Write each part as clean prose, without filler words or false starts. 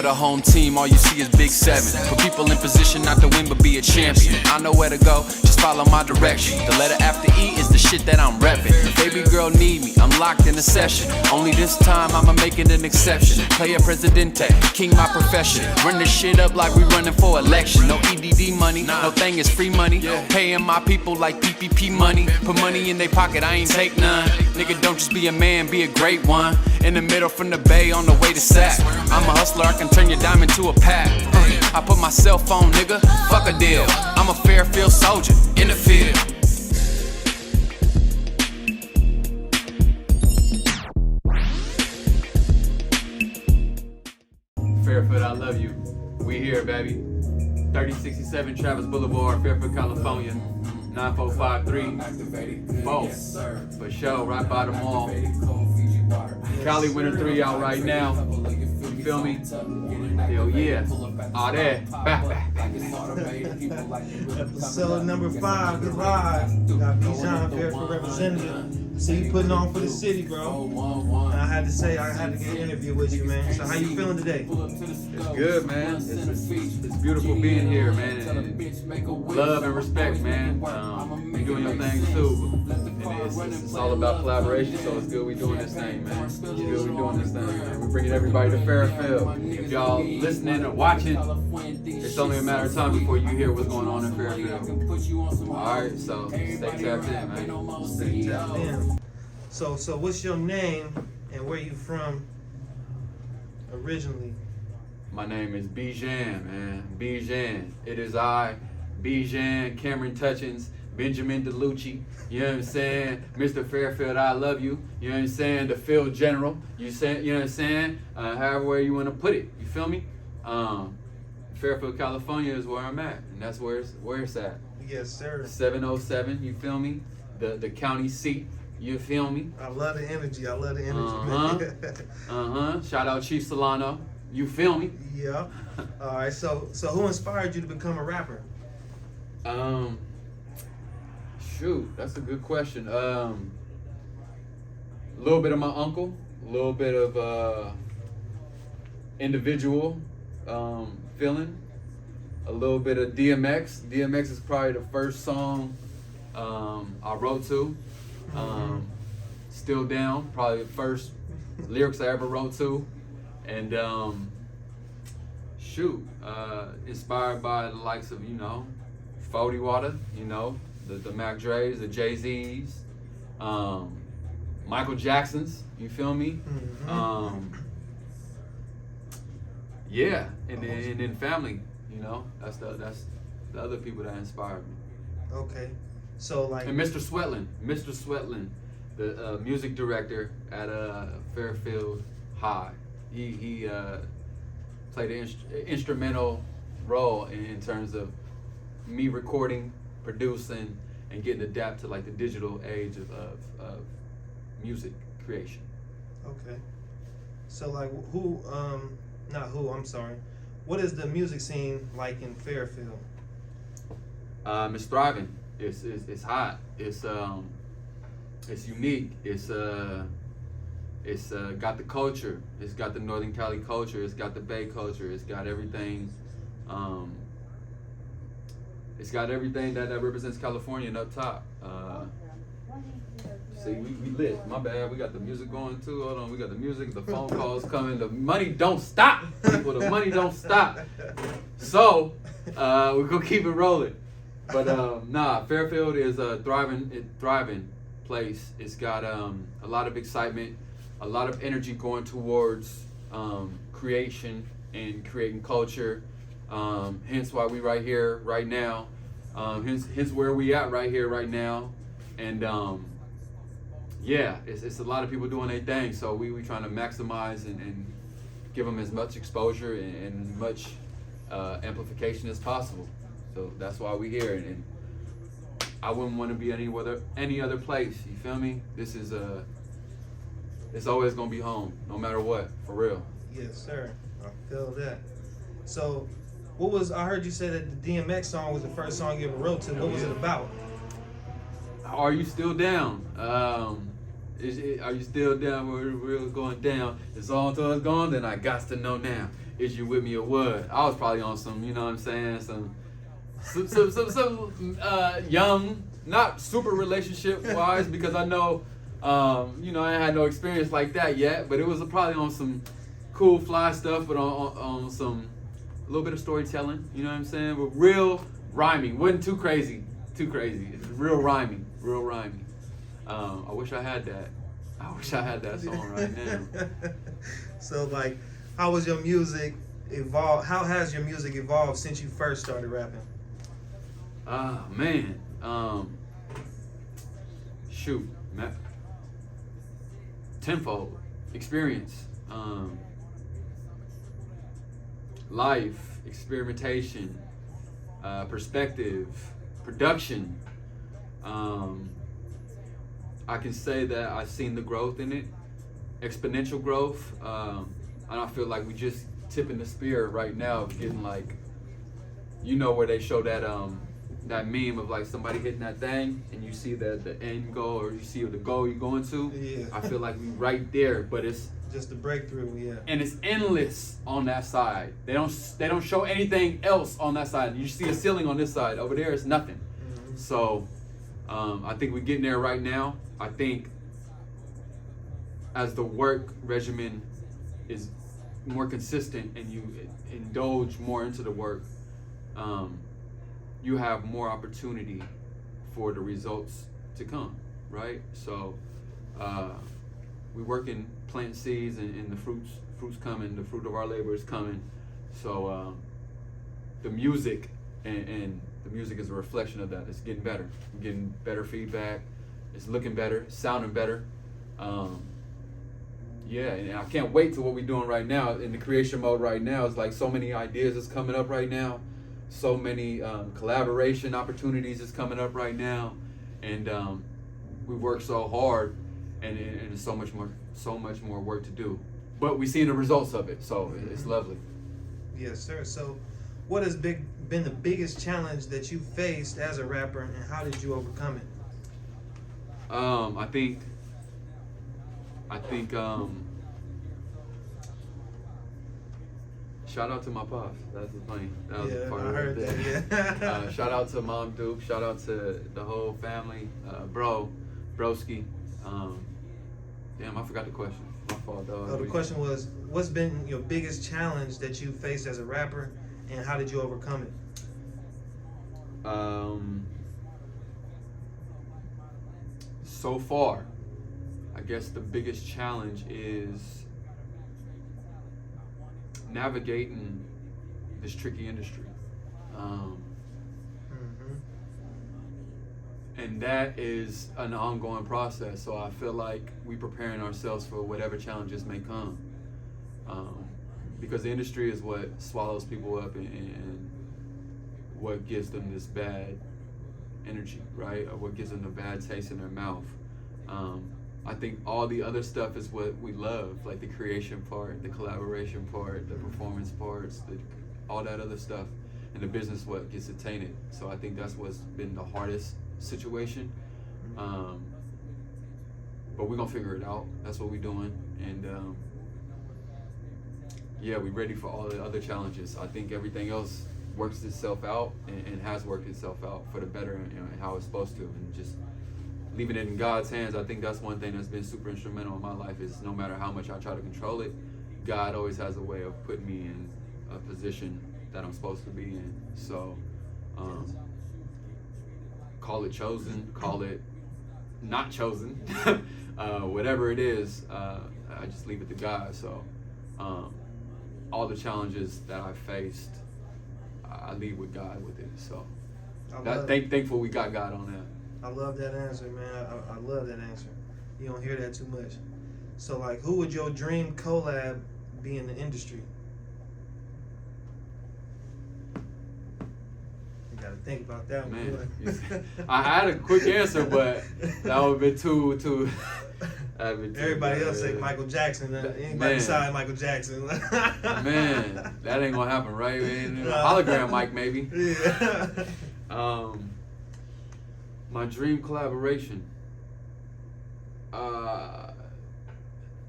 the home team, all you see is Big 7. Put people in position not to win but be a champion. I know where to go, just follow my direction. The letter after E is the shit that I'm reppin'. Baby girl need me, I'm locked in a session. Only this time I'ma make it an exception. Player Presidente, king my profession. Run this shit up like we running for election. No EDD money, no thing is free money. Paying my people like PPP money. Put money in their pocket, I ain't take none. Nigga, don't just be a man, be a great one. In the middle from the bay on the way to Sac. I'm a hustler, I can turn your diamond to a pack. I put my cell phone, nigga, fuck a deal. I'm a Fairfield soldier, in the field. Fairfield, I love you. We here, baby. 3067 Travis Boulevard, Fairfield, California. 9453. For sure, right by the mall. Cali Winter 3 out right now. You feel me? Hell yeah. All that. Episode number 5 is live. Got Bijan, Fairfield representative. So you putting on for the city, bro. And I had to say, I had to get an interview with you, man. So how you feeling today? It's good, man. It's beautiful being here, man. And love and respect, man. You're doing your thing too. And it's all about collaboration, so it's good we doing this thing, man. It's good we doing this thing, man. We're bringing everybody to Fairfield. If y'all listening or watching, it's only a matter of time before you hear what's going on in Fairfield. Alright, so stay tapped in, man. Stay tapped in. So what's your name and where you from originally? My name is Bijan, man. Bijan. It is I, Bijan, Cameron Touchins, Benjamin DeLucci. You know what I'm saying? Mr. Fairfield, I love you. You know what I'm saying? The field general. You know what I'm saying? However way you want to put it. You feel me? Fairfield, California is where I'm at, and that's where it's at. Yes, sir. 707. You feel me? The county seat. You feel me? I love the energy. Man. Shout out Chief Solano. You feel me? Yeah. All right. So who inspired you to become a rapper? Shoot, that's a good question. A little bit of my uncle, a little bit of individual feeling, a little bit of DMX. DMX is probably the first song I wrote to. Still Down, probably the first lyrics I ever wrote to. And inspired by the likes of, 40 Water, the Mac Dre's, the Jay-Z's, Michael Jackson's, you feel me? Yeah, and then family, that's the other people that inspired me. Okay, so like. And Mr. Sweatland, the music director at Fairfield High, he played an instrumental role in terms of me recording, producing, and getting adapt to like the digital age of music creation. Okay, so like what is the music scene like in Fairfield? It's thriving. It's hot. It's unique. It's got the culture. It's got the Northern Cali culture. It's got the Bay culture. It's got everything. It's got everything that represents California and up top. See, we lit. My bad. We got the music going too. Hold on. We got the music. The phone calls coming. The money don't stop. People, the money don't stop. So we're gonna keep it rolling. But Fairfield is a thriving place. It's got a lot of excitement, a lot of energy going towards creation and creating culture. Hence why we right here, right now. Hence where we at right here, right now. And it's a lot of people doing their thing. So we trying to maximize and give them as much exposure and much amplification as possible. So that's why we here. And I wouldn't want to be any other place. You feel me? This is it's always gonna be home, no matter what, for real. Yes, sir. I feel that. So, I heard you say that the DMX song was the first song you ever wrote to. What was it about? Are you still down? Are you still down? We're going down. It's all until it's gone. Then I got to know now. Is you with me or what? I was probably on some, you know what I'm saying, some young, not super relationship wise, because I know, you know, I ain't had no experience like that yet, but it was probably on some cool fly stuff, but on some, a little bit of storytelling, you know what I'm saying, but real rhyming, wasn't too crazy, it's real rhyming. I wish I had that. I wish I had that song right now. So like, how was your music evolved? How has your music evolved since you first started rapping? Man, shoot, man. Tenfold experience, life, experimentation, perspective, production. I can say that I've seen the growth in it, exponential growth, and I feel like we just tipping the spear right now of getting like, you know, where they show that that meme of like somebody hitting that thing and you see the end goal, or you see the goal you're going to. Yeah. I feel like we right there, but it's just the breakthrough, yeah. And it's endless on that side. They don't show anything else on that side. You see a ceiling on this side. Over there, it's nothing. Mm-hmm. So I think we're getting there right now. I think as the work regimen is more consistent and you indulge more into the work, you have more opportunity for the results to come, right? So we working, planting seeds, and the fruits coming, the fruit of our labor is coming. So the music and the music is a reflection of that. It's getting better. I'm getting better feedback. It's looking better, sounding better. Yeah, and I can't wait to what we're doing right now in the creation mode right now. It's like so many ideas is coming up right now. So many collaboration opportunities is coming up right now. And we work so hard, and there's so much more work to do. But we're seeing the results of it, so it's lovely. Yes, sir. So what has been the biggest challenge that you faced as a rapper, and how did you overcome it? I think shout out to my pops. That's funny. That was Yeah, part I of heard it. that. Yeah. Shout out to Mom Duke. Shout out to the whole family. Broski. Damn, I forgot the question. My fault, dog. Oh, the question was, what's been your biggest challenge that you faced as a rapper, and how did you overcome it? So far, I guess the biggest challenge is navigating this tricky industry. And that is an ongoing process. So I feel like we preparing ourselves for whatever challenges may come. Because the industry is what swallows people up and what gives them this bad energy, right? Or what gives them the bad taste in their mouth. I think all the other stuff is what we love, like the creation part, the collaboration part, the performance parts, all that other stuff, and the business what gets it tainted. So I think that's what's been the hardest situation. But we're gonna figure it out. That's what we're doing, and yeah, we're ready for all the other challenges. I think everything else works itself out and has worked itself out for the better, and how it's supposed to, and just leaving it in God's hands. I think that's one thing that's been super instrumental in my life, is no matter how much I try to control it, God always has a way of putting me in a position that I'm supposed to be in. So call it chosen, call it not chosen, whatever it is, I just leave it to God. So all the challenges that I faced, I leave with God with it. So thankful we got God on that. I love that answer, man. I love that answer. You don't hear that too much. So, like, who would your dream collab be in the industry? You gotta think about that one. Man, I had a quick answer, but that would be too. Everybody else say Michael Jackson. Anybody beside Michael Jackson? Man, that ain't gonna happen, right? Hologram Mike, maybe. Yeah. My dream collaboration.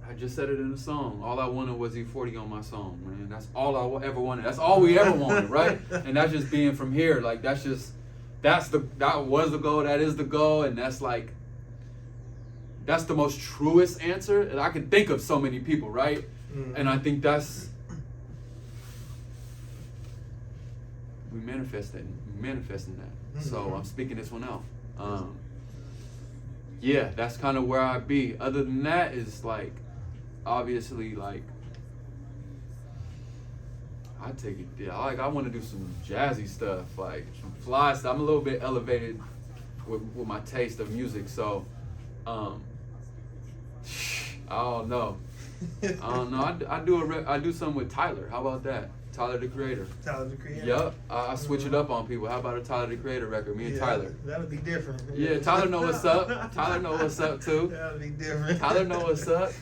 I just said it in the song. All I wanted was E40 on my song, man. That's all I ever wanted. That's all we ever wanted, right? And that's just being from here. Like that was the goal. That is the goal, and that's like that's the most truest answer. And I can think of so many people, right? Mm-hmm. And I think that's we manifesting that. Mm-hmm. So I'm speaking this one out. Yeah, that's kind of where I'd be. Other than that is like, obviously, like, I take it, yeah, I want to do some jazzy stuff, like some fly stuff. I'm a little bit elevated with my taste of music, so, I don't know. I do something with Tyler. How about that? Tyler the Creator. Tyler the Creator. Yep. I switch it up on people. How about a Tyler the Creator record? Me and Tyler. That'll be different. Yeah, Tyler know what's up. Tyler know what's up too. That'll be different. Tyler know what's up.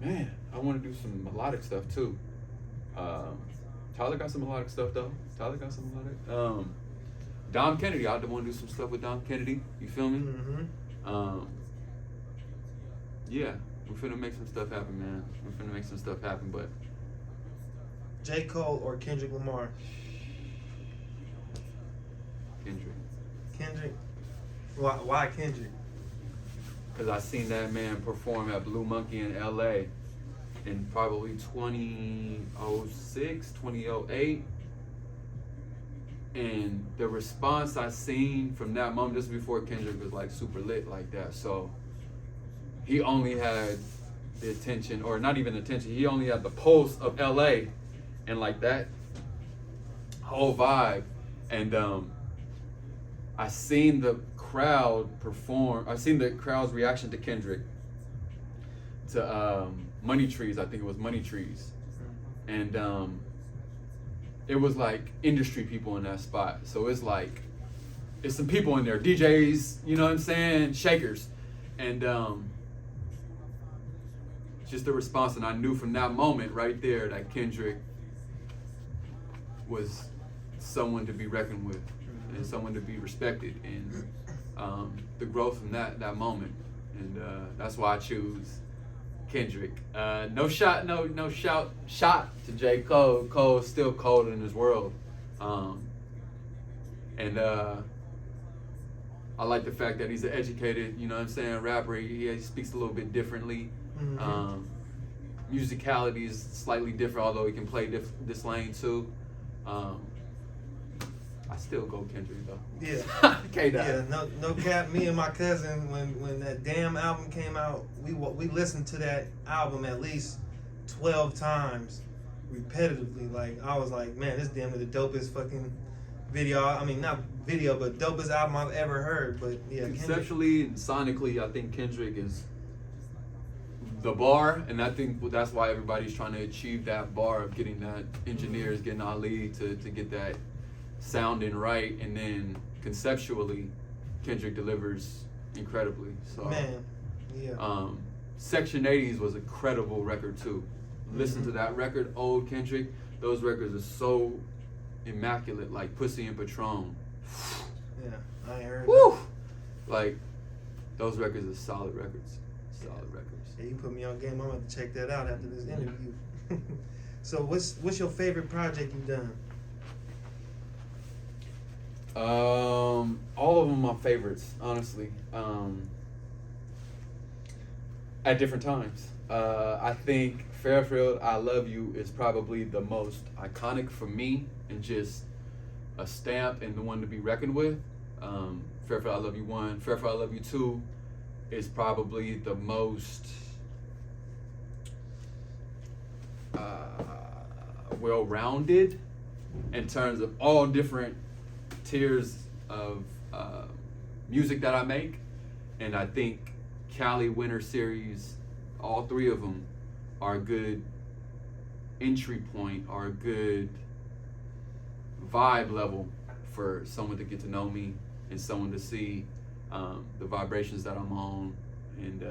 Man, I want to do some melodic stuff too. Tyler got some melodic stuff though. Dom Kennedy, I want to do some stuff with Dom Kennedy. You feel me? Mm-hmm. Yeah. We're finna make some stuff happen, man. But J. Cole or Kendrick Lamar? Kendrick? Why Kendrick? Because I seen that man perform at Blue Monkey in LA in probably 2006, 2008. And the response I seen from that moment, just before Kendrick was like super lit like that. So he only had the attention, or not even attention, he only had the pulse of LA and like that whole vibe. And I seen the crowd perform, I seen the crowd's reaction to Kendrick, to Money Trees, I think it was Money Trees. And it was like industry people in that spot. So it's like, it's some people in there, DJs, you know what I'm saying, shakers. And just the response, and I knew from that moment right there that Kendrick was someone to be reckoned with and someone to be respected, and the growth from that moment, and that's why I choose Kendrick. No shout to J. Cole. Cole's still cold in his world, and I like the fact that he's an educated, you know what I'm saying, rapper. He speaks a little bit differently. Mm-hmm. Musicality is slightly different, although he can play this lane too. I still go Kendrick though. Yeah. K-Dot. Yeah. No cap. Me and my cousin, when that damn album came out, we listened to that album at least 12 times, repetitively. Like I was like, man, this damn is the dopest fucking video. I mean, not video, but dopest album I've ever heard. But yeah, conceptually and sonically, I think Kendrick is the bar, and I think that's why everybody's trying to achieve that bar of getting that engineers, getting Ali to get that sounding right, and then conceptually, Kendrick delivers incredibly. So, man, yeah. Section 80s was a credible record too. Listen to that record, old Kendrick. Those records are so immaculate, like Pussy and Patron. Yeah, I heard. Woo! Like those records are solid records. Yeah, you put me on game. I'm gonna have to check that out after this interview. So, what's your favorite project you've done? All of them are my favorites, honestly. At different times. I think Fairfield, I Love You is probably the most iconic for me, and just a stamp and the one to be reckoned with. Fairfield, I Love You 1. Fairfield, I Love You 2 is probably the most well-rounded in terms of all different tiers of music that I make. And I think Cali Winter Series, all three of them are a good entry point, or a good vibe level for someone to get to know me and someone to see the vibrations that I'm on, and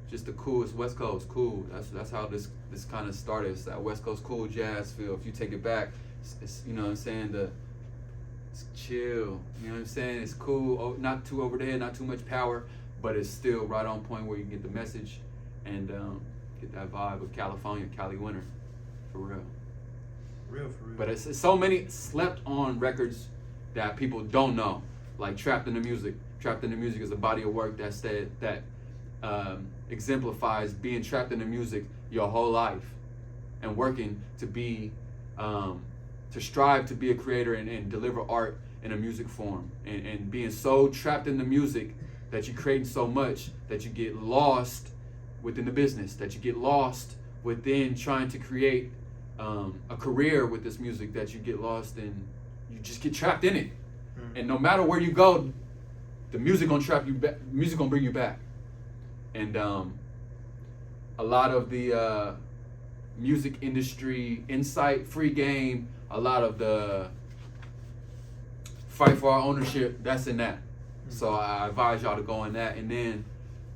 just the coolest West Coast cool. That's how this kind of started. It's that West Coast cool jazz feel. If you take it back, it's you know what I'm saying, the It's chill. You know what I'm saying? It's cool. Not too over the head, not too much power, but it's still right on point where you can get the message and get that vibe of California, Cali winter, for real. Real for real. But it's so many slept on records that people don't know, like Trapped in the Music. Trapped in the Music is a body of work that exemplifies being trapped in the music your whole life and working to be to strive to be a creator and deliver art in a music form, and being so trapped in the music that you're creating so much that you get lost within the business, that you get lost within trying to create a career with this music, that you get lost in, you just get trapped in it. And no matter where you go, the music gonna trap you back, music gonna bring you back. And a lot of the music industry insight, free game, a lot of the fight for our ownership, that's in that. So I advise y'all to go in that. And then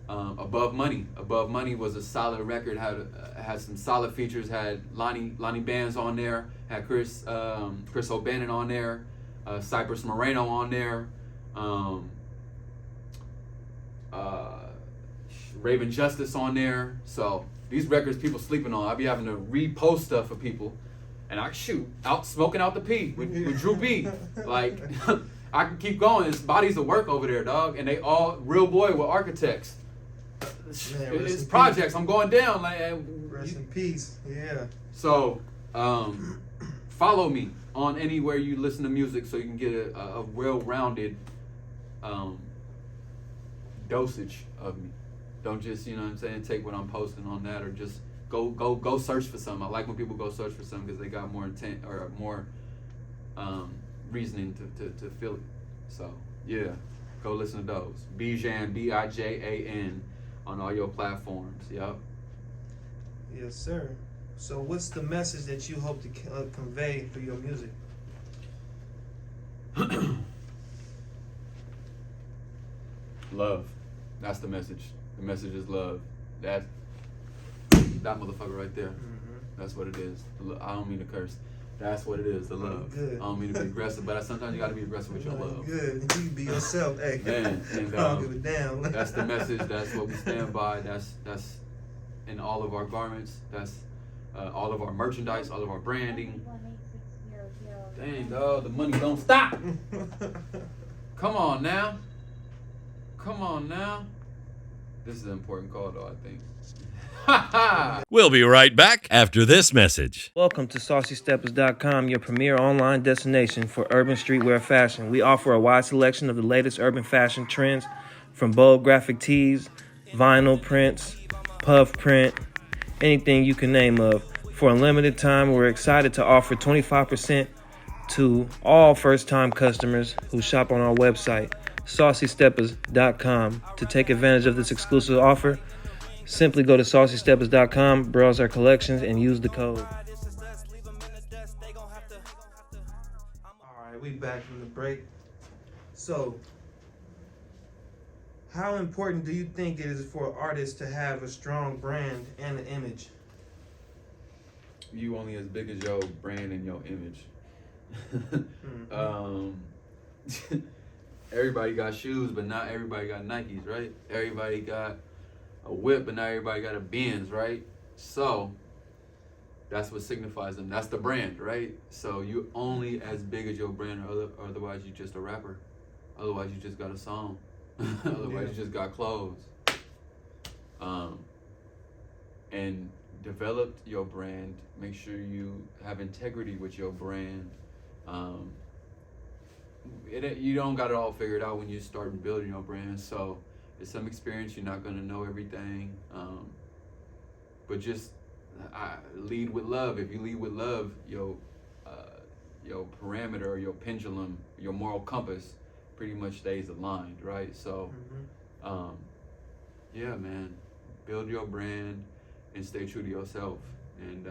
Above Money. Above Money was a solid record, had some solid features, had Lonnie Bands on there, had Chris O'Bannon on there, Cypress Moreno on there, Raven Justice on there. So these records people sleeping on. I be having to repost stuff for people, and I shoot out smoking out the P with Drew B. Like I can keep going. It's bodies of work over there, dog, and they all real boy with architects. Man, it's projects. Peace. I'm going down. Like rest in peace. Yeah. So follow me on anywhere you listen to music, so you can get a well-rounded dosage of me. Don't just, you know what I'm saying, take what I'm posting on that, or just go search for something. I like when people go search for something because they got more intent or more reasoning to feel it. So yeah, go listen to those. Bijan, Bijan, on all your platforms. Yep. Yes, sir. So what's the message that you hope to convey through your music? Love. That's the message. The message is love. That motherfucker right there. That's what it is. I don't mean to curse. That's what it is, the love. Good. I don't mean to be aggressive, but sometimes you got to be aggressive with your love. Good. You be yourself, hey. Man, and, I don't give a damn. That's the message. That's what we stand by. That's in all of our garments. That's all of our merchandise, all of our branding. Dang, dog, the money don't stop. Come on now. Come on now. This is an important call, though, I think. We'll be right back after this message. Welcome to SaucySteppers.com, your premier online destination for urban streetwear fashion. We offer a wide selection of the latest urban fashion trends, from bold graphic tees, vinyl prints, puff print, anything you can name of. For a limited time, we're excited to offer 25% to all first-time customers who shop on our website, SaucySteppers.com. To take advantage of this exclusive offer, simply go to SaucySteppers.com, browse our collections, and use the code. Alright, we back from the break. So, how important do you think it is for artists to have a strong brand and an image? You only as big as your brand and your image. Everybody got shoes, but not everybody got Nikes, right? Everybody got a whip, but not everybody got a Benz, right? So that's what signifies them. That's the brand, right? So you only as big as your brand, or otherwise you just a rapper. Otherwise you just got a song. Otherwise you just got clothes. And develop your brand. Make sure you have integrity with your brand. You don't got it all figured out when you start building your brand. So it's some experience. You're not gonna know everything, but just lead with love. If you lead with love, your parameter, your pendulum, your moral compass pretty much stays aligned, right? So, yeah, man, build your brand and stay true to yourself. And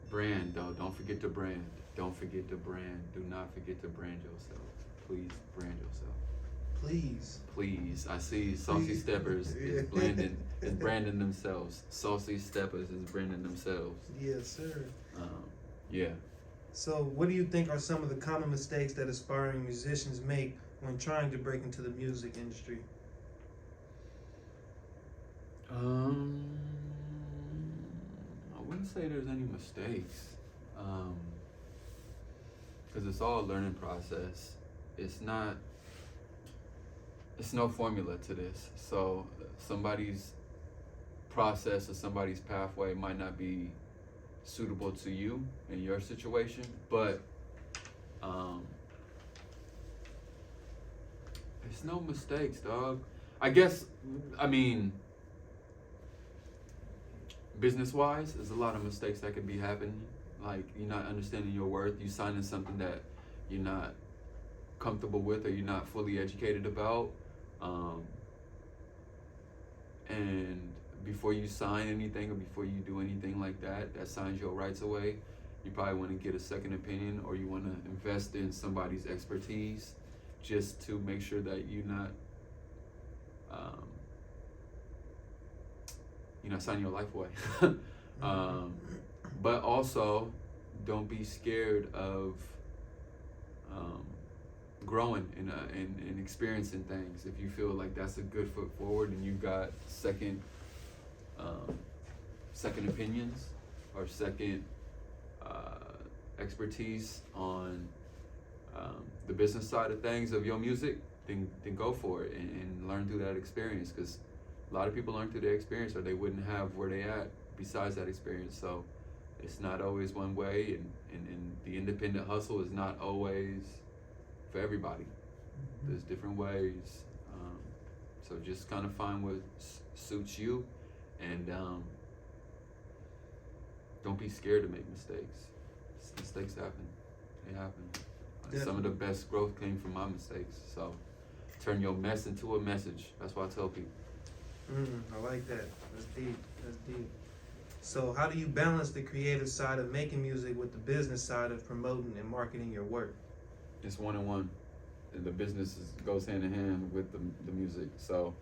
brand, though, don't forget to brand. Don't forget to brand. Do not forget to brand yourself. Please brand yourself. Please. I see Saucy Steppers is branding themselves. Saucy Steppers is branding themselves. Yes, sir. Yeah. So, what do you think are some of the common mistakes that aspiring musicians make when trying to break into the music industry? I wouldn't say there's any mistakes, because it's all a learning process. It's no formula to this. So somebody's process or somebody's pathway might not be suitable to you in your situation, but it's no mistakes, dog. I guess, I mean, business-wise, there's a lot of mistakes that could be happening. Like, you're not understanding your worth. You signing something that you're not comfortable with or you're not fully educated about. And before you sign anything or before you do anything like that, that signs your rights away, you probably want to get a second opinion, or you want to invest in somebody's expertise just to make sure that you're not signing your life away. But also, don't be scared of growing and experiencing things. If you feel like that's a good foot forward and you got second opinions or second expertise on the business side of things of your music, then go for it and learn through that experience, because a lot of people learn through their experience or they wouldn't have where they at besides that experience. So it's not always one way, and the independent hustle is not always for everybody. There's different ways. So just kind of find what suits you, and don't be scared to make mistakes. Mistakes happen. They happen. Some of the best growth came from my mistakes. So turn your mess into a message. That's what I tell people. I like that. That's deep. That's deep. So, how do you balance the creative side of making music with the business side of promoting and marketing your work? It's one-on-one. And the business goes hand in hand with the music. So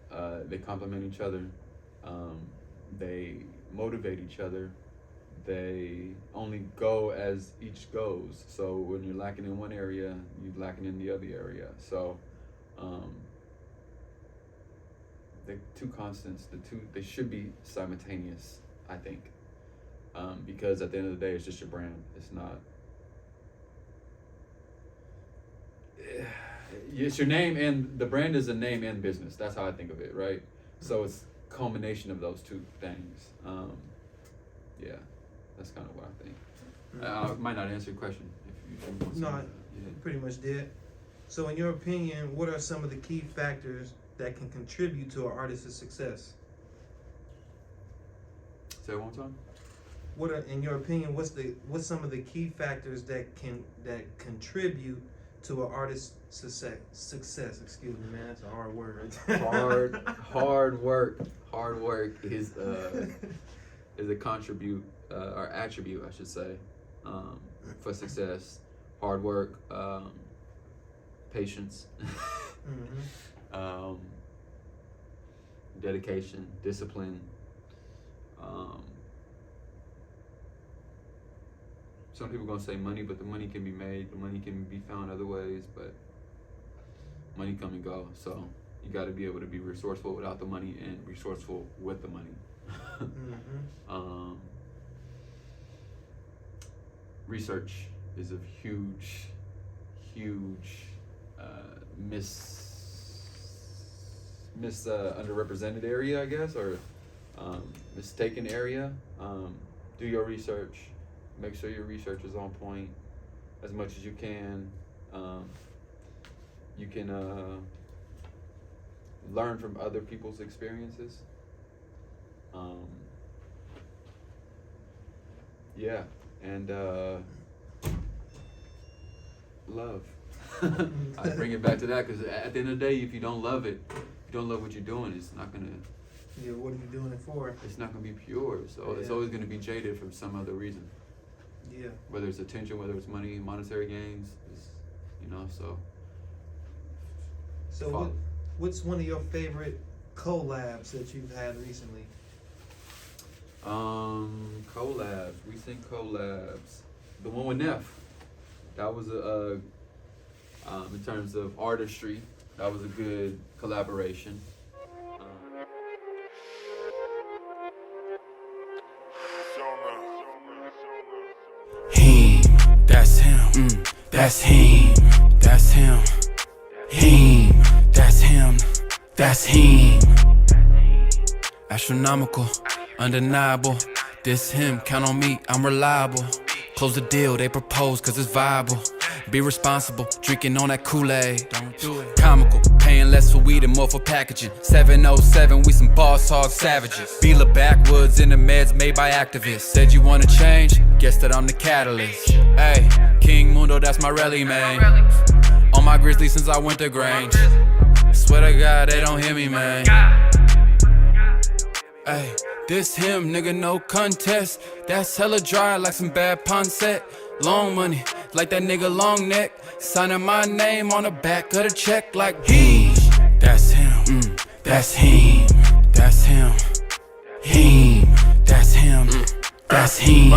they complement each other. They motivate each other. They only go as each goes. So when you're lacking in one area, you're lacking in the other area. So the two constants, they should be simultaneous, I think. Because at the end of the day, it's just your brand. It's not. It's your name, and the brand is a name and business. That's how I think of it, right? So it's a culmination of those two things. Yeah, that's kind of what I think. I might not answer your question if you want to. No, you pretty much did. So, in your opinion, what are some of the key factors that can contribute to an artist's success? Say it one time. In your opinion, what's some of the key factors that contribute to an artist's success? Excuse me, man, that's a hard word. Hard work is a contribute or attribute, I should say, for success. Hard work, patience, dedication, discipline. Some people are gonna say money, but the money can be made. The money can be found other ways, but money come and go. So you got to be able to be resourceful without the money and resourceful with the money. Research is a huge underrepresented area, I guess, or mistaken area. Do your research. Make sure your research is on point as much as you can. You can learn from other people's experiences. Yeah, and love. I bring it back to that, because at the end of the day, if you don't love it, if you don't love what you're doing, it's not gonna. Yeah, what are you doing it for? It's not gonna be pure. So it's always gonna be jaded from some other reason. Yeah. Whether it's attention, whether it's money, monetary gains, so. So what's one of your favorite collabs that you've had recently? Recent collabs. The one with Neff. That was in terms of artistry, that was a good collaboration. Him, that's him, that's him, that's him. Him, that's him, that's him. Astronomical, undeniable. This him, count on me, I'm reliable. Close the deal, they propose cause it's viable. Be responsible, drinking on that Kool-Aid. Don't do it. Comical, paying less for weed and more for packaging. 707, we some boss hog savages. Beela backwoods in the meds made by activists. Said you wanna change? Guess that I'm the catalyst. Hey, King Mundo, that's my rally man. On my grizzly since I went to Grange. Swear to God, they don't hear me, man. Hey, this him, nigga, no contest. That's hella dry like some bad pancet. Long money, like that nigga long neck. Signing my name on the back of the check like he. That's him, that's him, that's him. Him, that's him, that's him.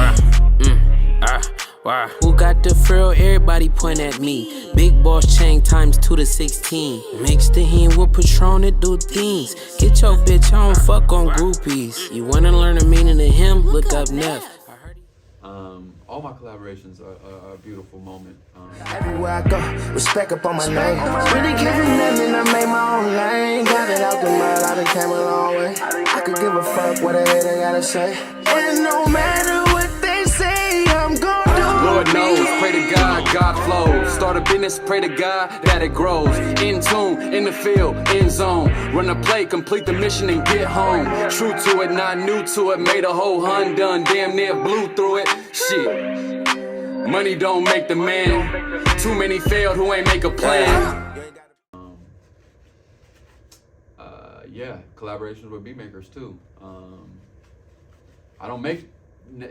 Who got the frill? Everybody point at me. Big boss chain times 2 to 16. Mix the him with Patron to do things. Get your bitch on, fuck on groupies. You wanna learn the meaning of him? Look up Neff. All my collaborations are a beautiful moment. Everywhere I go, respect up on my name. Really giving them and I made my own lane. Got it out the mud, I done came a long way. I could give a fuck what a hater gotta say. And no matter what they say, I'm gonna do. Lord knows, pray to God, God flows. Start a business, pray to God that it grows. In tune, in the field, in zone. Run a play, complete the mission and get home. True to it, not new to it. Made a whole hun done, damn near blew through it. Shit, money don't make the man. Too many failed who ain't make a plan. Yeah, collaborations with beat makers too. I don't make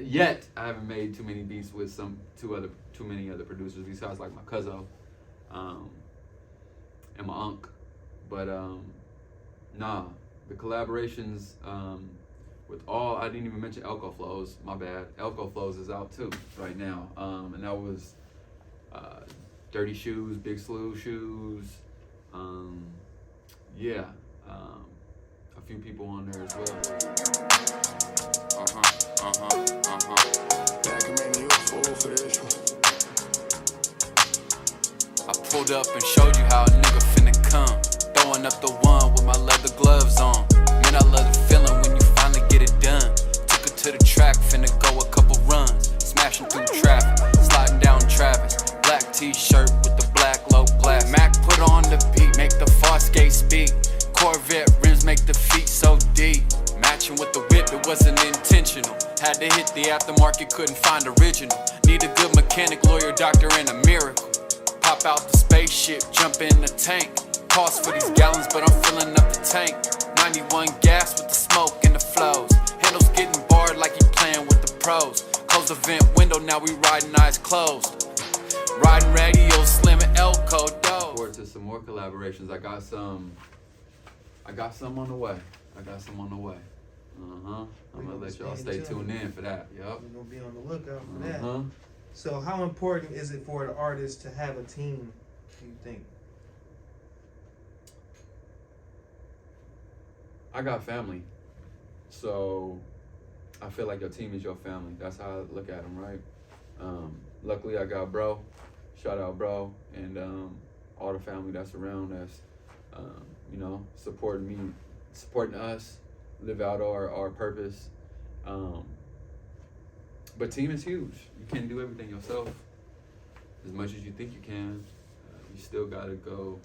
yet. I haven't made too many beats with too many other producers besides like my cousin and my unc. But nah, the collaborations with all, I didn't even mention Elko Flows. My bad. Elko Flows is out too right now, and that was Dirty Shoes, Big Slew Shoes. Yeah. A few people on there as well. I pulled up and showed you how a nigga finna come. Throwing up the one with my leather gloves on. Man, I love the feeling when you finally get it done. Took it to the track, finna go a couple runs. Smashing through traffic, sliding down Travis. Black t-shirt with the black low glass. Mac put on the beat, make the Farscape speak. Corvette rims make the feet so deep. Matching with the whip, it wasn't intentional. Had to hit the aftermarket, couldn't find original. Need a good mechanic, lawyer, doctor, and a miracle. Pop out the spaceship, jump in the tank. Cost for these gallons, but I'm filling up the tank. 91 gas with the smoke and the flows. Handles getting barred like he playing with the pros. Close the vent window, now we riding eyes closed. Riding radio, slim and Elko dough. Forward to some more collaborations. I got some on the way. I'm gonna let y'all stay tuned in for that. Yup. We're gonna be on the lookout for that. So how important is it for the artist to have a team, do you think? I got family, so I feel like your team is your family. That's how I look at them, right? Luckily, I got bro. Shout out bro, and all the family that's around us, supporting me, supporting us, live out our purpose. But team is huge. You can't do everything yourself as much as you think you can. You still gotta go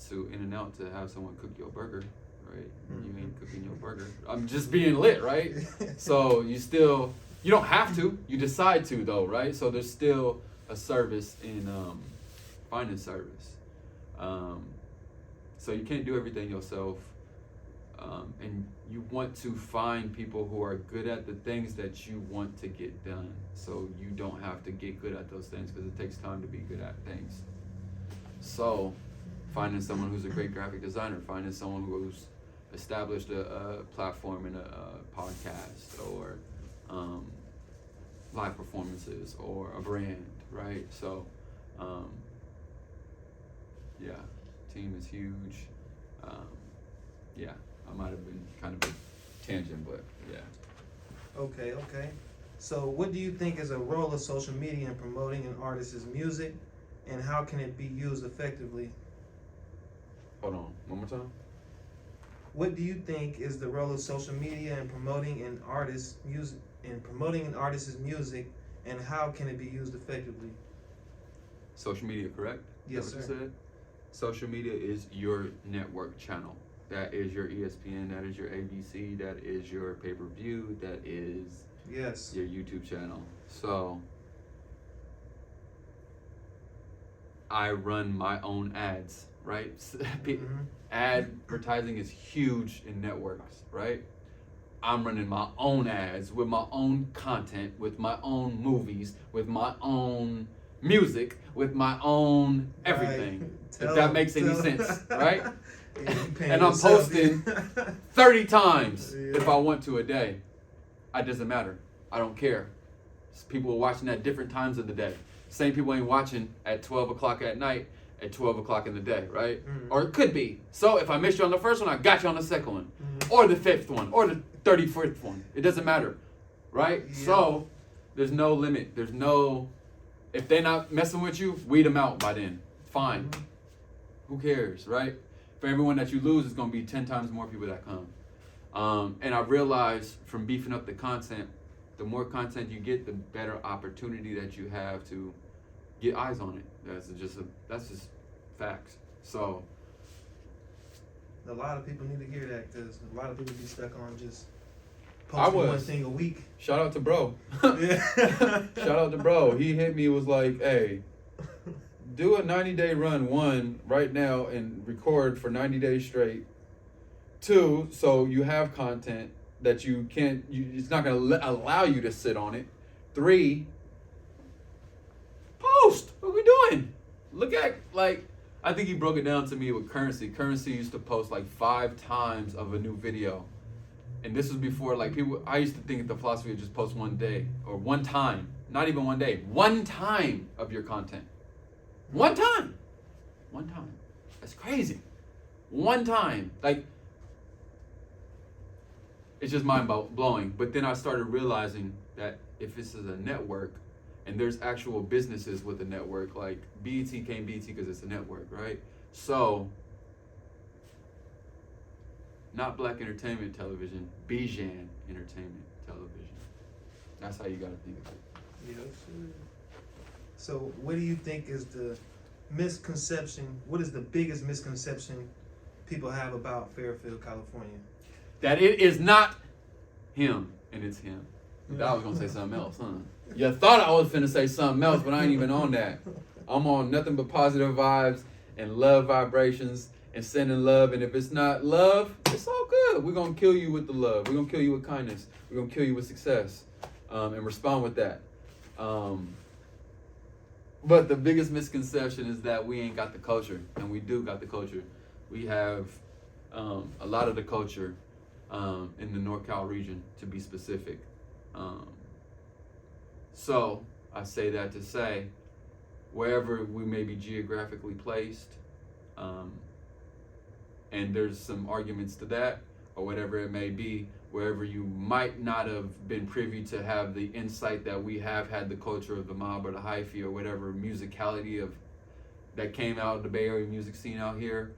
to In-N-Out to have someone cook your burger, right? You ain't cooking your burger. I'm just being lit, right? So you don't have to. You decide to though, right? So there's still a service in finding service. So you can't do everything yourself. And you want to find people who are good at the things that you want to get done, so you don't have to get good at those things, because it takes time to be good at things. So finding someone who's a great graphic designer, finding someone who's established a platform in a podcast, or live performances or a brand, right? So, yeah, team is huge. Yeah, I might have been kind of a tangent, but yeah. Okay. So what do you think is a role of social media in promoting an artist's music, and how can it be used effectively? Hold on, one more time. What do you think is the role of social media in promoting an artist's music, and how can it be used effectively? Social media, correct? Yes, Is that what sir. you said? Social media is your network channel. That is your ESPN, that is your ABC, that is your pay-per-view, that is Yes. your YouTube channel. So I run my own ads, right? Advertising is huge in networks, right? I'm running my own ads with my own content, with my own movies, with my own music, with my own everything. Right. If that makes any sense, right? Yeah, you paying And I'm yourself, posting yeah. 30 times Yeah. if I want to a day. It doesn't matter. I don't care. People are watching at different times of the day. Same people ain't watching at 12 o'clock at night at 12 o'clock in the day, right? Or it could be. So if I missed you on the first one, I got you on the second one. Or the fifth one. Or the 34th one. It doesn't matter, right? Yeah. So there's no limit. There's no... If they're not messing with you, weed them out by then. Fine. Who cares, right? For everyone that you lose, it's going to be 10 times more people that come. And I realized from beefing up the content, the more content you get, the better opportunity that you have to get eyes on it. That's just facts. So A lot of people need to hear that, because a lot of people be stuck on just I posting was. one thing a week. shout out to bro. Yeah. Shout out to bro. He hit me, was like, hey, do a 90-day run, 1, right now, and record for 90 days straight. 2, so you have content that you can't, it's not going to allow you to sit on it. 3, post. What we doing? Look at, like, I think he broke it down to me with Currency. Currency used to post like 5 times of a new video. And this was before, like, people, I used to think the philosophy of just post one day or one time, not even one day, one time of your content. One time. That's crazy. One time. Like, it's just mind blowing. But then I started realizing that if this is a network, and there's actual businesses with a network, like BET came BET because it's a network, right? So, not Black Entertainment Television, Bijan Entertainment Television. That's how you gotta think of it. Yes. So what do you think is the misconception, what is the biggest misconception people have about Fairfield, California? That it is not him, and it's him. You thought I was gonna say something else, huh? You thought I was finna say something else, but I ain't even on that. I'm on nothing but positive vibes and love vibrations and sending love. And if it's not love, it's all good. We're gonna kill you with the love. We're gonna kill you with kindness. We're gonna kill you with success, and respond with that. But the biggest misconception is that we ain't got the culture, and we do got the culture. We have a lot of the culture in the NorCal region, to be specific. So I say that to say, wherever we may be geographically placed, and there's some arguments to that, or whatever it may be, wherever you might not have been privy to have the insight that we have had the culture of the mob or the hyphy or whatever musicality of that came out of the Bay Area music scene out here.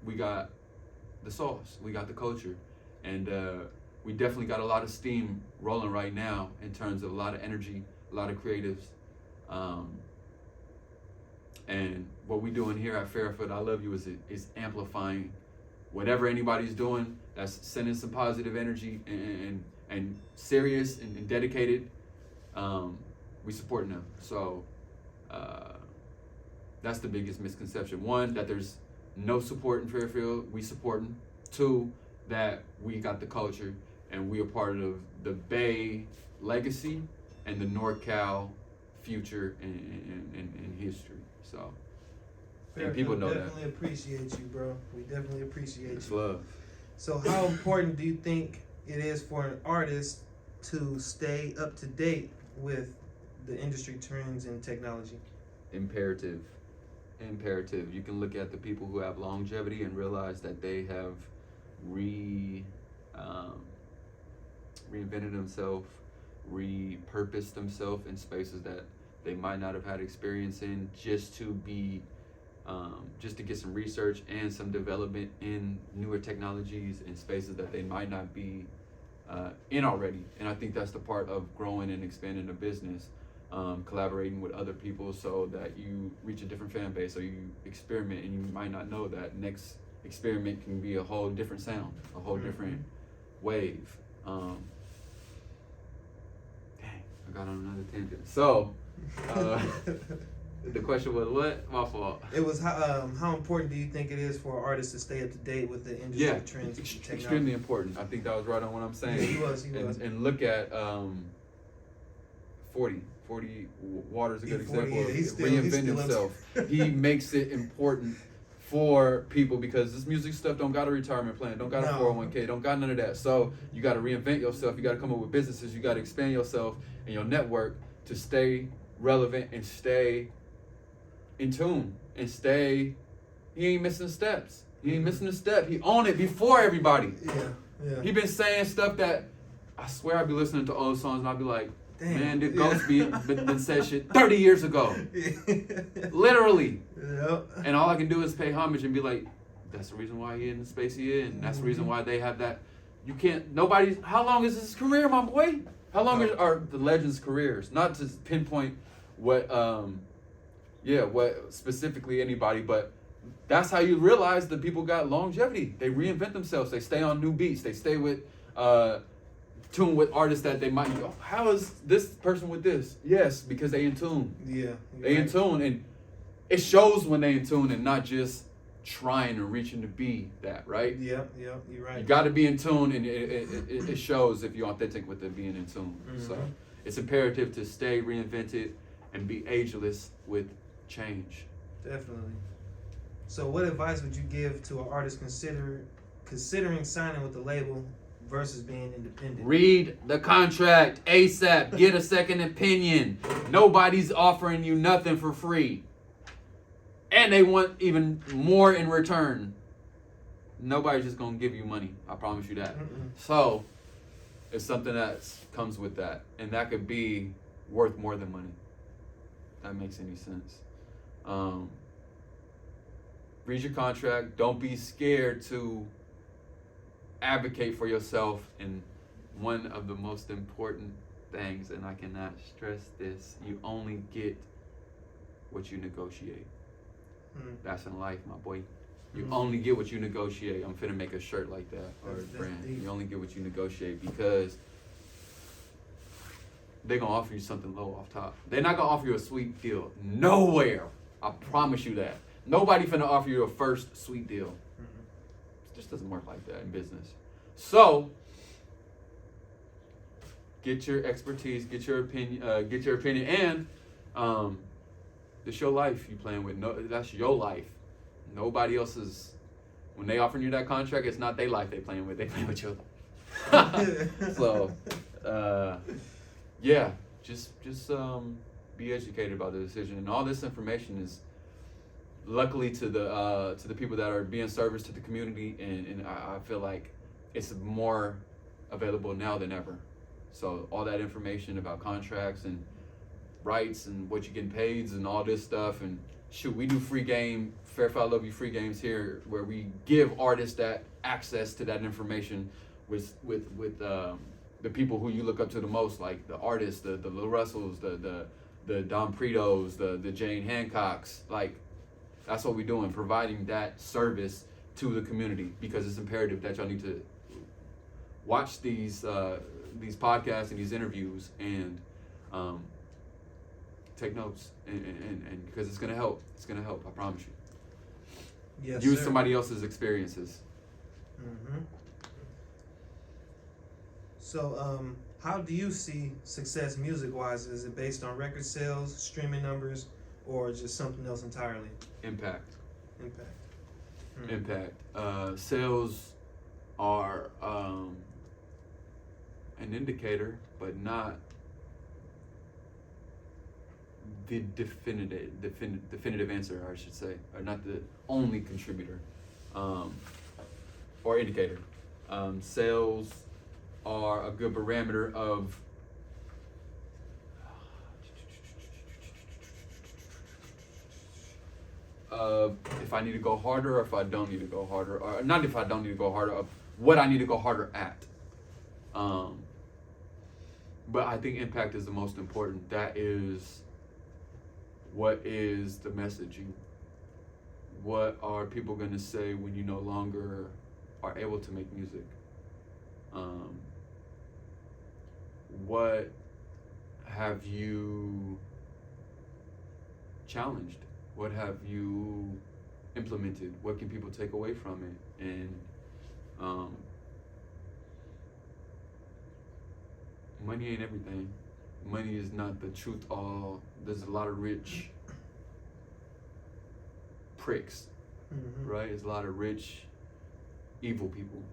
We got the sauce, we got the culture, and we definitely got a lot of steam rolling right now in terms of a lot of energy, a lot of creatives. And what we doing here at Fairfield, I Love You, is amplifying whatever anybody's doing that's sending some positive energy and serious and dedicated. We supporting them. So that's the biggest misconception. 1, that there's no support in Fairfield. We supporting. 2, that we got the culture and we are part of the Bay legacy and the NorCal future and history. So, and people know that. We definitely appreciate you, bro. We definitely appreciate It's you. love. So how important do you think it is for an artist to stay up to date with the industry trends and technology? Imperative. You can look at the people who have longevity and realize that they have reinvented themselves, repurposed themselves in spaces that they might not have had experience in, just to get some research and some development in newer technologies in spaces that they might not be in already. And I think that's the part of growing and expanding a business, collaborating with other people so that you reach a different fan base, so you experiment, and you might not know that next experiment can be a whole different sound, a whole different wave. Dang, I got on another tangent. So, the question was what? My fault. It was how important do you think it is for artists to stay up to date with the industry trends and technology? Extremely important. I think that was right on what I'm saying. Yeah, he was. And look at 40 Water's a good example of reinvent himself. He makes it important for people because this music stuff don't got a retirement plan, don't got a 401k, don't got none of that. So you got to reinvent yourself. You got to come up with businesses. You got to expand yourself and your network to stay relevant and stay in tune and stay. He ain't missing steps. He ain't missing a step. He on it before everybody. Yeah. He been saying stuff that I swear I be listening to old songs and I be like, damn, man, did Ghost been said shit 30 years ago. Literally. Yep. And all I can do is pay homage and be like, that's the reason why he in the space he in. That's the reason why they have that. You can't, how long is his career, my boy? How long are the legends' careers? Not to pinpoint what specifically anybody, but that's how you realize that people got longevity. They reinvent themselves. They stay on new beats. They stay with, tune with artists that they might go, how is this person with this? Yes, because they in tune. Yeah. They in tune, and it shows when they in tune and not just trying and reaching to be that, right? Yep, you're right. You got to be in tune, and it shows if you're authentic with it being in tune. Mm-hmm. So it's imperative to stay reinvented and be ageless with change. Definitely. So what advice would you give to an artist considering signing with the label versus being independent? Read the contract ASAP. Get a second opinion. Nobody's offering you nothing for free. And they want even more in return. Nobody's just going to give you money. I promise you that. Mm-mm. So it's something that comes with that. And that could be worth more than money. If that makes any sense. Read your contract. Don't be scared to advocate for yourself. And one of the most important things, and I cannot stress this, you only get what you negotiate. That's in life, my boy. You only get what you negotiate. I'm finna make a shirt like that, or a brand. You only get what you negotiate, because they're gonna offer you something low off top. They're not gonna offer you a sweet deal. Nowhere. I promise you that. Nobody finna offer you a first sweet deal. It just doesn't work like that in business. So get your expertise, get your opinion, and it's your life you playing with. No, that's your life. Nobody else's. When they offering you that contract, it's not their life they playing with. They playing with your life. So, yeah, just be educated about the decision. And all this information is, luckily, to the people that are being service to the community, and I feel like it's more available now than ever. So all that information about contracts and rights and what you're getting paid and all this stuff, and shoot, we do free game, Fairfield Love You free games here, where we give artists that access to that information with the people who you look up to the most, like the artists, the Lil Russells, the Don Pritos, the Jane Hancocks. Like, that's what we're doing, providing that service to the community, because it's imperative that y'all need to watch these podcasts and these interviews and take notes, and because it's gonna help. It's gonna help. I promise you. Yes, Use sir. somebody else's experiences. Mm-hmm. So, how do you see success music-wise? Is it based on record sales, streaming numbers, or just something else entirely? Impact. Impact. Impact. Sales are an indicator, but not the definitive answer, I should say, or not the only contributor or indicator. Sales are a good parameter of if I need to go harder or if I don't need to go harder, or not if I don't need to go harder, of what I need to go harder at. But I think impact is the most important. That is, what is the messaging? What are people going to say when you no longer are able to make music? What have you challenged? What have you implemented? What can people take away from it? And money ain't everything. Money is not the truth all. There's a lot of rich pricks, right? There's a lot of rich, evil people.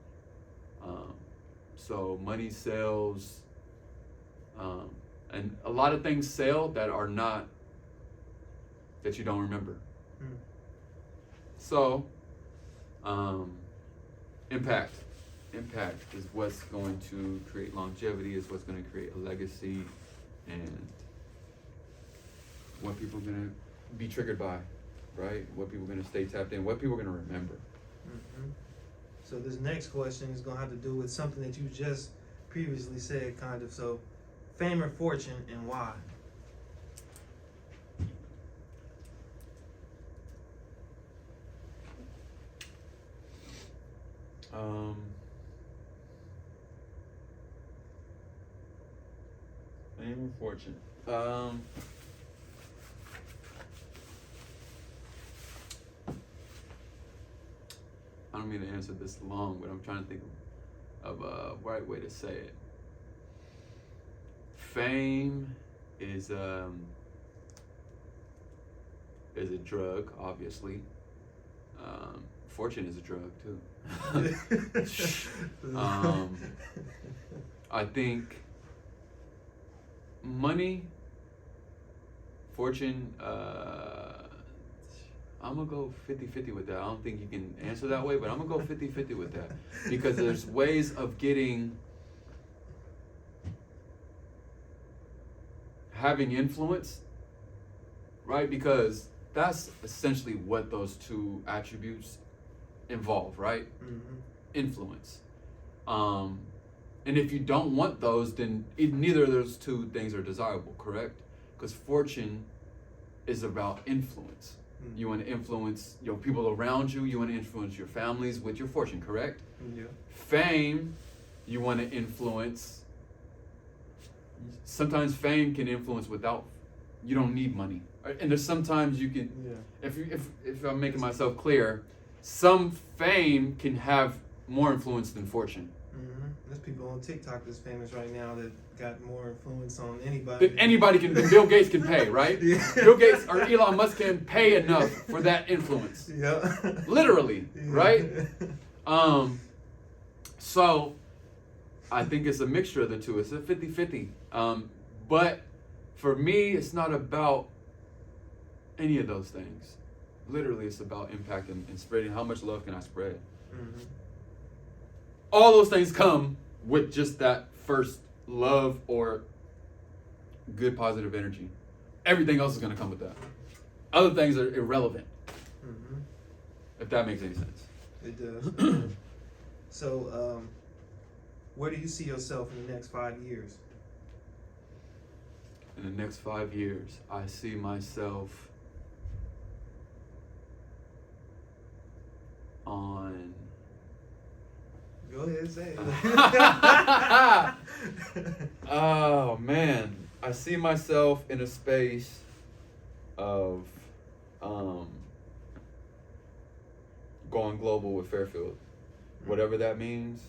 So money sells, and a lot of things sell that are not, that you don't remember. So, impact is what's going to create longevity, is what's going to create a legacy, and what people are going to be triggered by, right? What people are going to stay tapped in, what people are going to remember. So this next question is going to have to do with something that you just previously said, kind of. So, fame or fortune, and why? Fame and fortune. I don't mean to answer this long, but I'm trying to think of a right way to say it. Fame is a drug, obviously. Fortune is a drug too. I think money, fortune, I'm gonna go 50-50 with that. I don't think you can answer that way, but I'm gonna go 50-50 with that. Because there's ways of having influence, right? Because that's essentially what those two attributes involve, right? Influence. And if you don't want those, then neither of those two things are desirable, correct? Because fortune is about influence. You want to influence your people around you. You want to influence your families with your fortune, correct? Yeah. Fame, you want to influence. Sometimes fame can influence without. You don't need money, and there's sometimes you can. Yeah. If I'm making myself clear, some fame can have more influence than fortune. There's people on TikTok that's famous right now that got more influence on anybody. That anybody can. Bill Gates can pay, right? Yeah. Bill Gates or Elon Musk can pay enough for that influence. Yeah. Literally, right? So I think it's a mixture of the two. It's a 50-50. But for me, it's not about any of those things. Literally, it's about impact and spreading. How much love can I spread? All those things come with just that first love or good positive energy. Everything else is going to come with that. Other things are irrelevant. If that makes any sense. It does. So, where do you see yourself in the next 5 years? In the next 5 years, I see myself on... Go ahead, say it. Oh, man. I see myself in a space of going global with Fairfield. Whatever that means.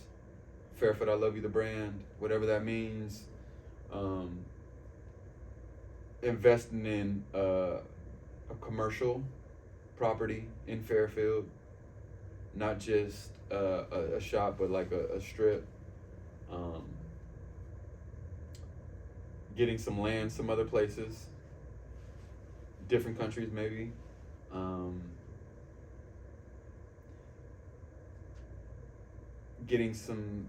Fairfield, I Love You, the brand. Whatever that means. Investing in a commercial property in Fairfield. Not just a shop, but like a strip. getting some land, some other places, different countries maybe. Getting some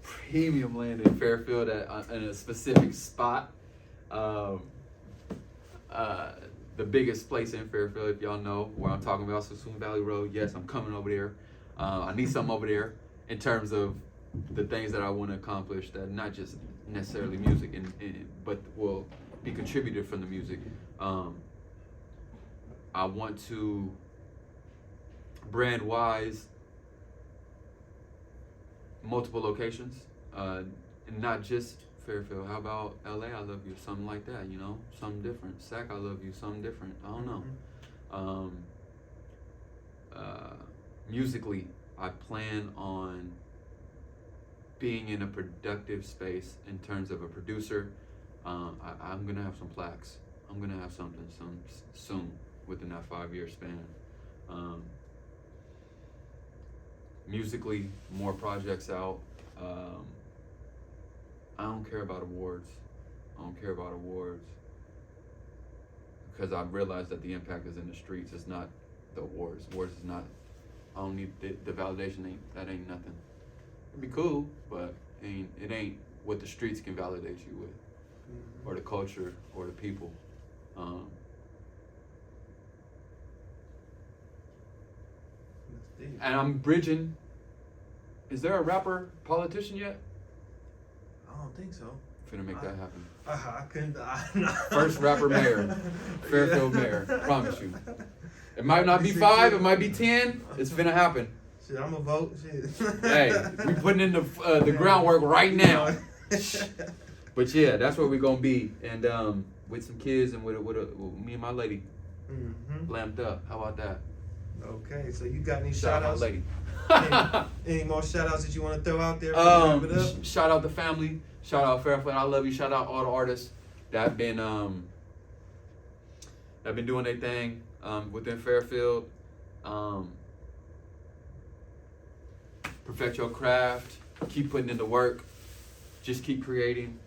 premium land in Fairfield in a specific spot. The biggest place in Fairfield, if y'all know where I'm talking about, Sassoon Valley Road. Yes, I'm coming over there. I need something over there in terms of the things that I want to accomplish, that not just necessarily music, but will be contributed from the music. I want to brand wise multiple locations, and not just Fairfield. How about LA? I love you, something like that, you know, something different. Sac, I love you, something different. I don't know. Musically, I plan on being in a productive space in terms of a producer. I'm gonna have some plaques. I'm gonna have something soon within that 5-year span. Musically, more projects out. I don't care about awards. Because I've realized that the impact is in the streets. It's not the awards. Awards is not. I don't need the validation. That ain't nothing. It'd be cool, but it ain't what the streets can validate you with, or the culture, or the people. And I'm bridging. Is there a rapper politician yet? I don't think so. Finna make that happen. I couldn't. First rapper mayor, Fairfield mayor. Promise you. It might not be 5. It might be 10. It's finna happen. Shit, I'm gonna vote. Shit. Hey, we putting in the groundwork right now. But yeah, that's where we gonna be, and with some kids and with me and my lady, lamped up. How about that? Okay, so you got any Shout shout out outs? lady. Any more shout outs that you want to throw out there? Wrap it up? Shout out the family. Shout out Fairfield. I love you. Shout out all the artists that have been doing their thing within Fairfield. Perfect your craft. Keep putting in the work. Just keep creating.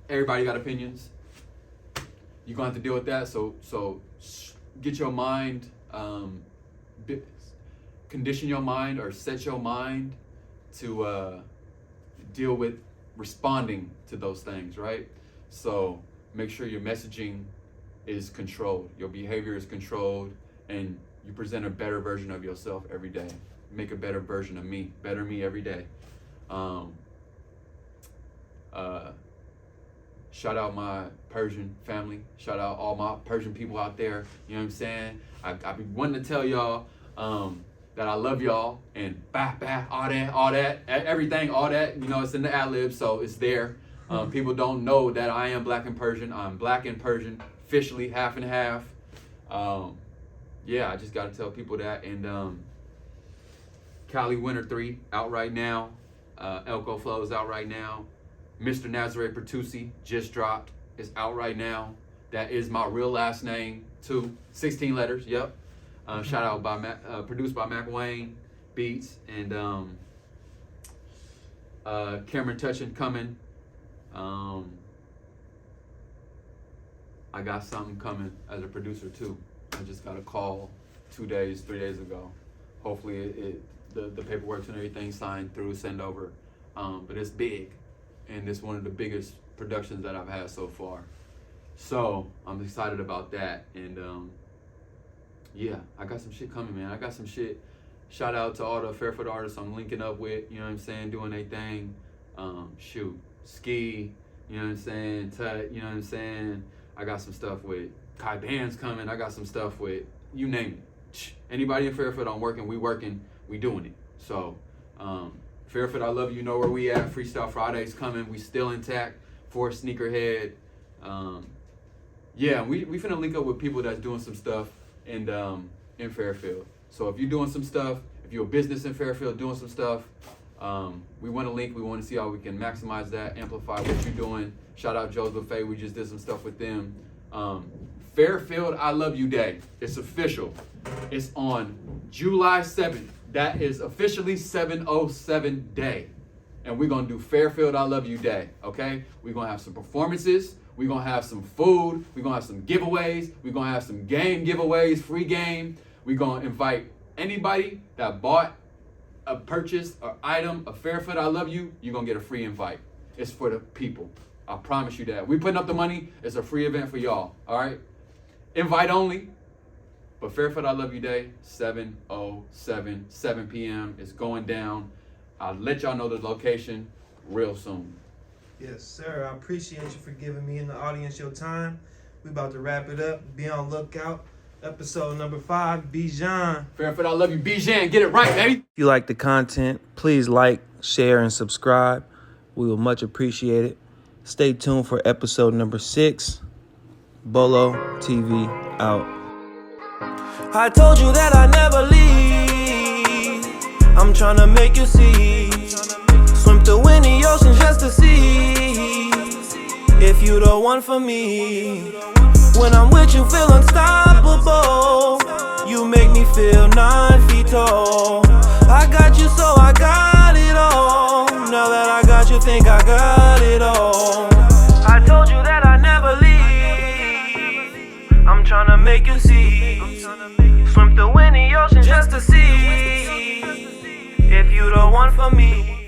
Everybody got opinions. You're gonna have to deal with that. So get your mind, condition your mind, or set your mind to deal with responding to those things, right? So make sure your messaging is controlled, your behavior is controlled, and you present a better version of yourself every day. Make a better version of me, better me every day. Shout out my Persian family. Shout out all my Persian people out there. You know what I'm saying? I be wanting to tell y'all that I love y'all, and all that, everything, all that. You know, it's in the ad-lib, so it's there. People don't know that I am black and Persian. I'm black and Persian, officially half and half. Yeah, I just got to tell people that. And Cali Winter 3 out right now. Elko Flow is out right now. Mr. Nazare Pertusi just dropped. It's out right now. That is my real last name too. 16 letters. Yep. Shout out by produced by Mac Wayne Beats, and Cameron Touchin coming. I got something coming as a producer too. I just got a call 3 days ago. Hopefully the paperwork and everything signed through, send over. But it's big, and it's one of the biggest productions that I've had so far. So I'm excited about that, and yeah, I got some shit coming, man. I got some shit. Shout out to all the Fairfield artists I'm linking up with, you know what I'm saying, doing their thing. Shoot, Ski, you know what I'm saying, Tut, you know what I'm saying. I got some stuff with Kai Band's coming. I got some stuff with, you name it. Anybody in Fairfield, I'm working, we doing it. So, Fairfield, I love you, know where we at. Freestyle Friday's coming. We still intact for Sneakerhead. Yeah, we finna link up with people that's doing some stuff in Fairfield. So if you're doing some stuff, if you're a business in Fairfield doing some stuff, we want to link. We want to see how we can maximize that, amplify what you're doing. Shout out Joe's Buffet. We just did some stuff with them. Fairfield I Love You Day. It's official. It's on July 7th. That is officially 707 day. and we're gonna do Fairfield I Love You Day, okay? We're gonna have some performances, we're gonna have some food, we're gonna have some giveaways, we're gonna have some game giveaways, free game. We're gonna invite anybody that bought a purchase or item of Fairfield I Love You, you're gonna get a free invite. It's for the people. I promise you that. We putting up the money, it's a free event for y'all, all right? Invite only, but Fairfield I Love You Day, 7 p.m. It's going down. I'll let y'all know the location real soon. Yes, sir. I appreciate you for giving me and the audience your time. We about to wrap it up. Be on lookout. Episode number 5, Bijan. Fairfield I Love You, Bijan. Get it right, baby. If you like the content, please like, share, and subscribe. We will much appreciate it. Stay tuned for episode number 6. Bolo TV out. I told you that I never leave. I'm trying to make you see. Swim through any ocean just to see if you the one for me. When I'm with you, feel unstoppable. You make me feel 9 feet tall. I got you, so I got it all. Now that I got you, think I got it all. I told you that I never leave. I'm tryna make you see. Swim through any ocean just to see if you the one for me.